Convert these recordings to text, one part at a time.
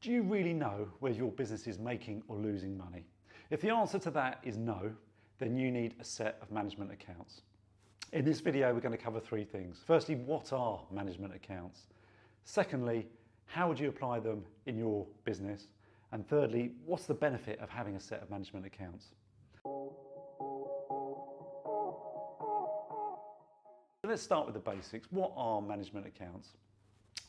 Do you really know whether your business is making or losing money? If the answer to that is no, then you need a set of management accounts. In this video, we're going to cover three things. Firstly, what are management accounts? Secondly, how would you apply them in your business? And thirdly, what's the benefit of having a set of management accounts? Let's start with the basics. What are management accounts?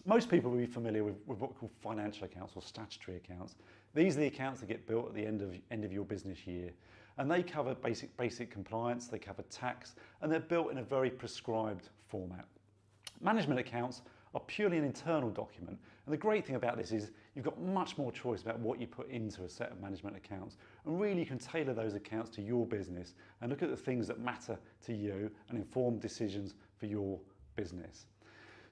Most people will be familiar with what we call financial accounts or statutory accounts. These are the accounts that get built at the end of your business year. And they cover basic compliance, they cover tax, and they're built in a very prescribed format. Management accounts are purely an internal document. And the great thing about this is you've got much more choice about what you put into a set of management accounts. And really you can tailor those accounts to your business and look at the things that matter to you and inform decisions for your business.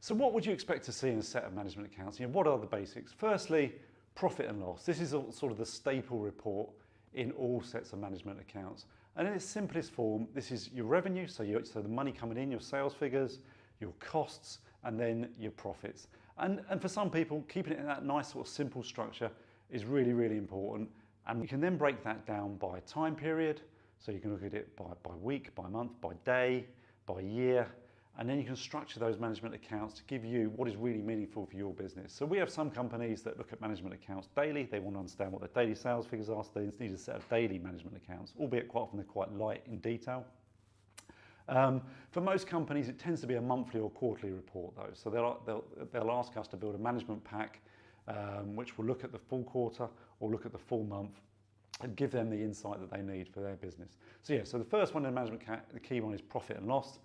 So what would you expect to see in a set of management accounts? What are the basics? Firstly, profit and loss. This is sort of the staple report in all sets of management accounts. And in its simplest form, this is your revenue, so the money coming in, your sales figures, your costs, and then your profits. And for some people, keeping it in that nice sort of simple structure is really, really important. And you can then break that down by time period. So you can look at it by week, by month, by day, by year. And then you can structure those management accounts to give you what is really meaningful for your business. So we have some companies that look at management accounts daily. They want to understand what their daily sales figures are, so they need a set of daily management accounts, albeit quite often they're quite light in detail. For most companies, it tends to be a monthly or quarterly report though. So they'll ask us to build a management pack, which will look at the full quarter or look at the full month and give them the insight that they need for their business. So the first one in the management account, the key one is profit and loss.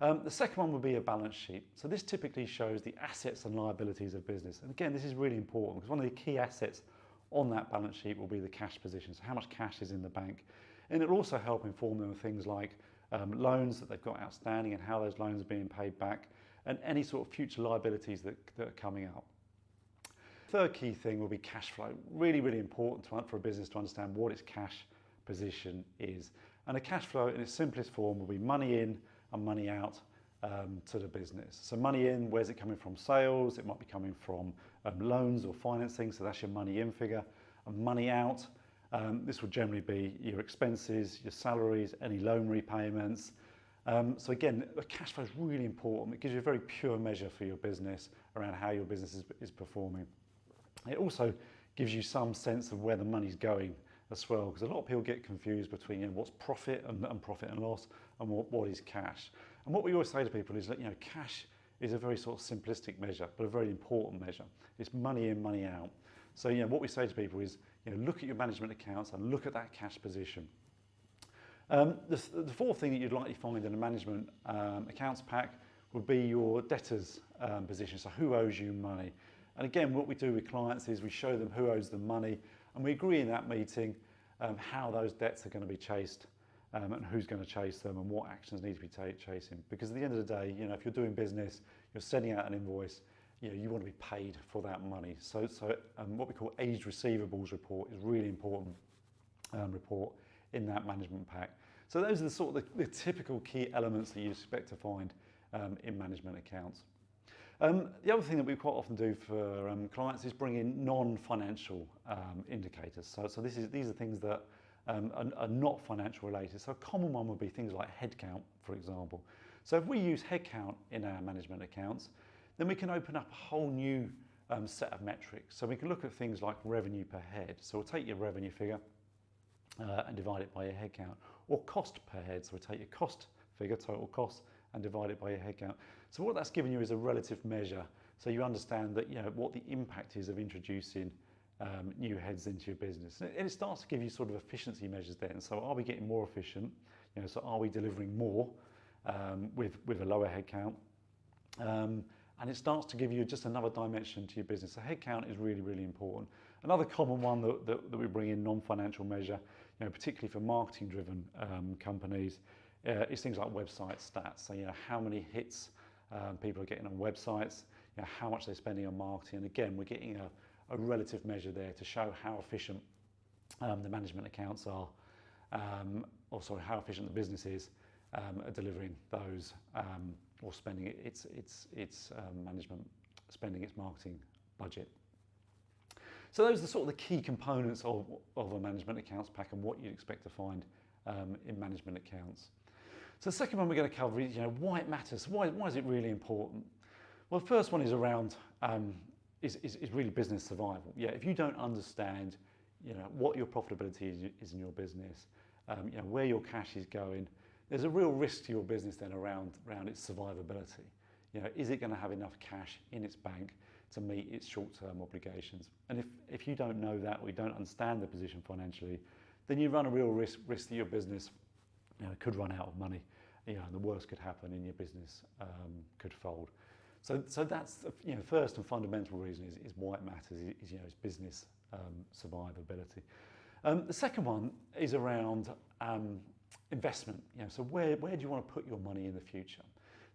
The second one would be a balance sheet. So this typically shows the assets and liabilities of business. And again, this is really important because one of the key assets on that balance sheet will be the cash position. So how much cash is in the bank. And it'll also help inform them of things like loans that they've got outstanding and how those loans are being paid back and any sort of future liabilities that are coming up. Third key thing will be cash flow. Really, really important for a business to understand what its cash position is. And a cash flow in its simplest form will be money in and money out to the business. So money in, where's it coming from? Sales, it might be coming from loans or financing, so that's your money in figure. And money out, this will generally be your expenses, your salaries, any loan repayments. So again, the cash flow is really important. It gives you a very pure measure for your business around how your business is performing. It also gives you some sense of where the money's going as well, because a lot of people get confused between what's profit and profit and loss and what is cash. And what we always say to people is that cash is a very sort of simplistic measure, but a very important measure. It's money in, money out. So what we say to people is look at your management accounts and look at that cash position. The fourth thing that you'd likely find in a management accounts pack would be your debtors position, so who owes you money. And again, what we do with clients is we show them who owes them money, and we agree in that meeting how those debts are going to be chased and who's going to chase them and what actions need to be chasing. Because at the end of the day, if you're doing business, you're sending out an invoice, you want to be paid for that money. So what we call aged receivables report is really important report in that management pack. So those are the sort of the typical key elements that you expect to find in management accounts. The other thing that we quite often do for clients is bring in non-financial indicators. So these are things that are not financial related. So a common one would be things like headcount, for example. So if we use headcount in our management accounts, then we can open up a whole new set of metrics. So we can look at things like revenue per head. So we'll take your revenue figure and divide it by your headcount, or cost per head. So we'll take your cost figure, total cost, and divide it by your headcount. So what that's giving you is a relative measure. So you understand that what the impact is of introducing new heads into your business. And it starts to give you sort of efficiency measures then. So are we getting more efficient? So are we delivering more with a lower headcount? And it starts to give you just another dimension to your business. So headcount is really, really important. Another common one that we bring in non-financial measure, particularly for marketing-driven companies, is things like website stats. So how many hits people are getting on websites, how much they're spending on marketing. And again, we're getting a relative measure there to show how efficient the management accounts are, how efficient the business is at delivering those or spending its management, spending its marketing budget. So those are sort of the key components of a management accounts pack and what you'd expect to find in management accounts. So the second one we're going to cover is, why it matters. Why is it really important? Well, the first one is around is really business survival. Yeah, if you don't understand, what your profitability is in your business, where your cash is going, there's a real risk to your business then around its survivability. Is it going to have enough cash in its bank to meet its short-term obligations? And if you don't know that, or you don't understand the position financially, then you run a real risk that your business could run out of money, and the worst could happen and your business could fold. So that's the first and fundamental reason is why it matters is business survivability. The second one is around investment. So where do you want to put your money in the future?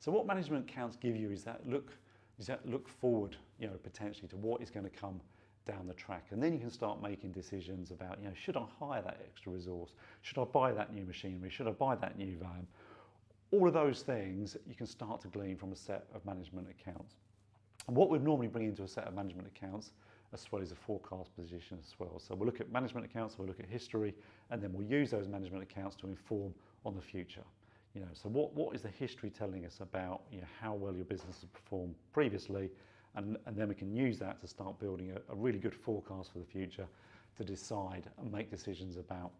So what management accounts give you is that look forward, potentially to what is going to come down the track, and then you can start making decisions about, should I hire that extra resource? Should I buy that new machinery? Should I buy that new van? All of those things you can start to glean from a set of management accounts. And what we'd normally bring into a set of management accounts as well as a forecast position as well. So we'll look at management accounts, we'll look at history, and then we'll use those management accounts to inform on the future. So what is the history telling us about how well your business has performed previously, and then we can use that to start building a really good forecast for the future to decide and make decisions about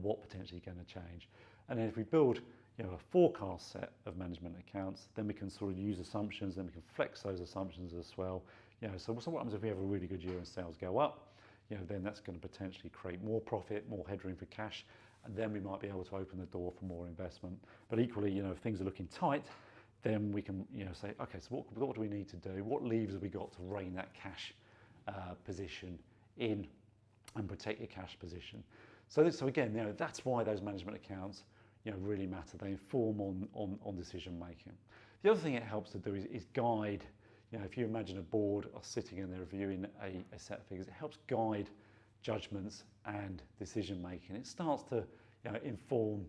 what potentially going to change. And then if we build a forecast set of management accounts, then we can sort of use assumptions, then we can flex those assumptions as well. So what happens if we have a really good year and sales go up? Then that's going to potentially create more profit, more headroom for cash, and then we might be able to open the door for more investment. But equally, if things are looking tight, then we can say, okay, so what do we need to do? What levers have we got to rein that cash position in and protect your cash position? So again, that's why those management accounts really matter. They inform on decision making. The other thing it helps to do is guide. If you imagine a board are sitting and they're reviewing a set of figures, it helps guide judgments and decision making. It starts to inform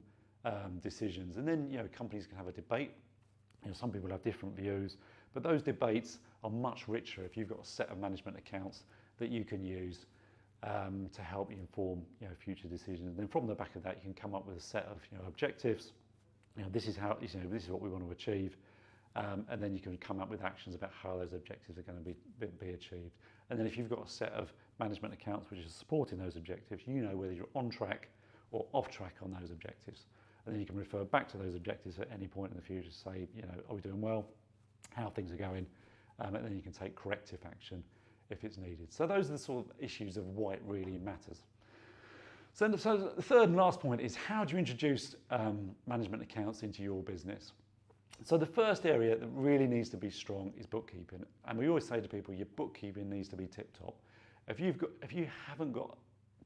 decisions, and then companies can have a debate. Some people have different views, but those debates are much richer if you've got a set of management accounts that you can use to help you inform future decisions. And then from the back of that, you can come up with a set of objectives. This is how this is what we want to achieve, and then you can come up with actions about how those objectives are going to be achieved. And then if you've got a set of management accounts which are supporting those objectives, whether you're on track or off track on those objectives. And then you can refer back to those objectives at any point in the future to say, are we doing well? How things are going? And then you can take corrective action if it's needed. So those are the sort of issues of why it really matters. So the third and last point is, how do you introduce management accounts into your business? So the first area that really needs to be strong is bookkeeping. And we always say to people, your bookkeeping needs to be tip-top. If you haven't got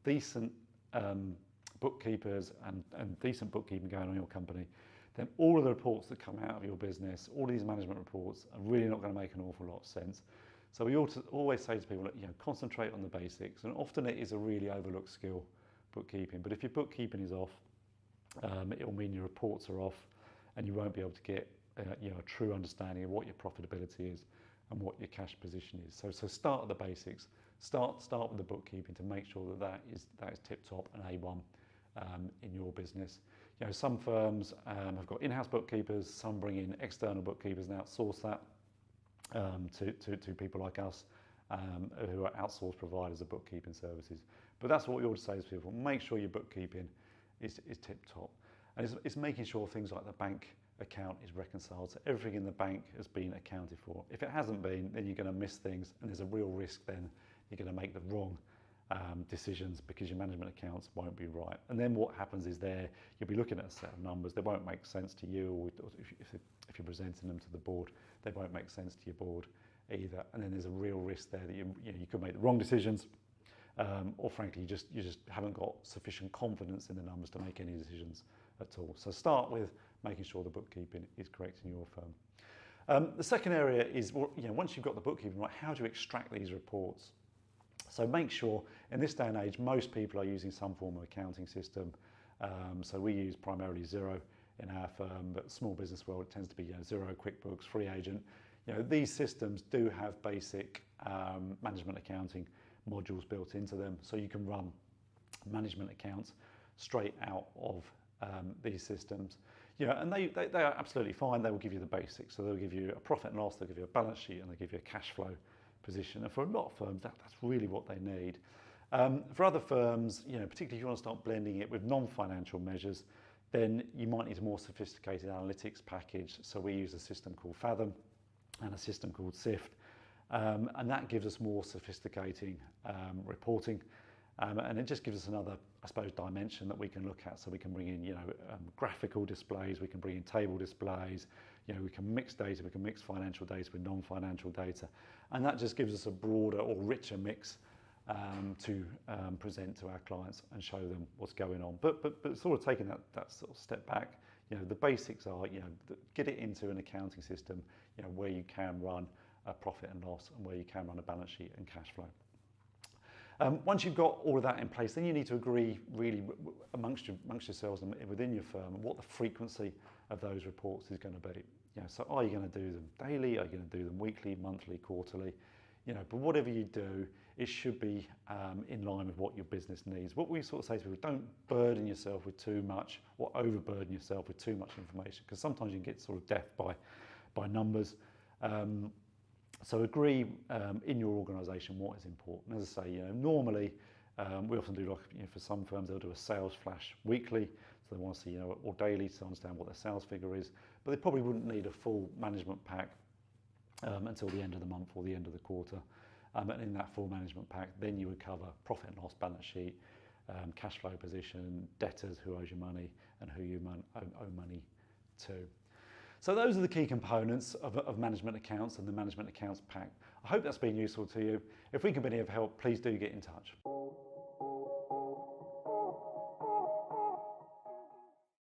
decent bookkeepers and decent bookkeeping going on in your company, then all of the reports that come out of your business, all of these management reports, are really not going to make an awful lot of sense. So we ought to always say to people that concentrate on the basics, and often it is a really overlooked skill, bookkeeping. But if your bookkeeping is off, it will mean your reports are off, and you won't be able to get a true understanding of what your profitability is and what your cash position is. So start at the basics. Start with the bookkeeping to make sure that is tip-top and A1 in your business. Some firms have got in-house bookkeepers, some bring in external bookkeepers and outsource that to people like us who are outsourced providers of bookkeeping services. But that's what we ought to say to people: make sure your bookkeeping is tip-top, and it's making sure things like the bank account is reconciled, so everything in the bank has been accounted for. If it hasn't been, then you're going to miss things, and there's a real risk then you're going to make the wrong decisions because your management accounts won't be right. And then what happens is you'll be looking at a set of numbers, they won't make sense to you, or if you're presenting them to the board, they won't make sense to your board either. And then there's a real risk there that you could make the wrong decisions, or frankly you just haven't got sufficient confidence in the numbers to make any decisions at all. So start with making sure the bookkeeping is correct in your firm. The second area is, once you've got the bookkeeping right, how do you extract these reports? So make sure, in this day and age, most people are using some form of accounting system. So we use primarily Xero in our firm, but small business world, it tends to be Xero, QuickBooks, Free Agent. These systems do have basic management accounting modules built into them, so you can run management accounts straight out of these systems. And they are absolutely fine. They will give you the basics. So they'll give you a profit and loss, they'll give you a balance sheet, and they'll give you a cash flow position. And for a lot of firms, that's really what they need. For other firms, particularly if you want to start blending it with non-financial measures, then you might need a more sophisticated analytics package. So we use a system called Fathom and a system called Sift. And that gives us more sophisticated reporting. And it just gives us another, I suppose, dimension that we can look at. So we can bring in, graphical displays, we can bring in table displays, we can mix data, we can mix financial data with non-financial data. And that just gives us a broader or richer mix to present to our clients and show them what's going on. But sort of taking that sort of step back, the basics are, get it into an accounting system, where you can run a profit and loss and where you can run a balance sheet and cash flow. Once you've got all of that in place, then you need to agree really amongst yourselves and within your firm what the frequency of those reports is going to be. So are you going to do them daily? Are you going to do them weekly, monthly, quarterly? But whatever you do, it should be in line with what your business needs. What we sort of say to people, don't burden yourself with too much or overburden yourself with too much information, because sometimes you can get sort of deaf by numbers. So agree in your organisation what is important. As I say, normally we often do, like, for some firms they'll do a sales flash weekly, so they want to see, or daily, to understand what their sales figure is. But they probably wouldn't need a full management pack until the end of the month or the end of the quarter. And in that full management pack, then you would cover profit and loss, balance sheet, cash flow position, debtors, who owes you money, and who you owe money to. So those are the key components of management accounts and the management accounts pack. I hope that's been useful to you. If we can be of help, please do get in touch.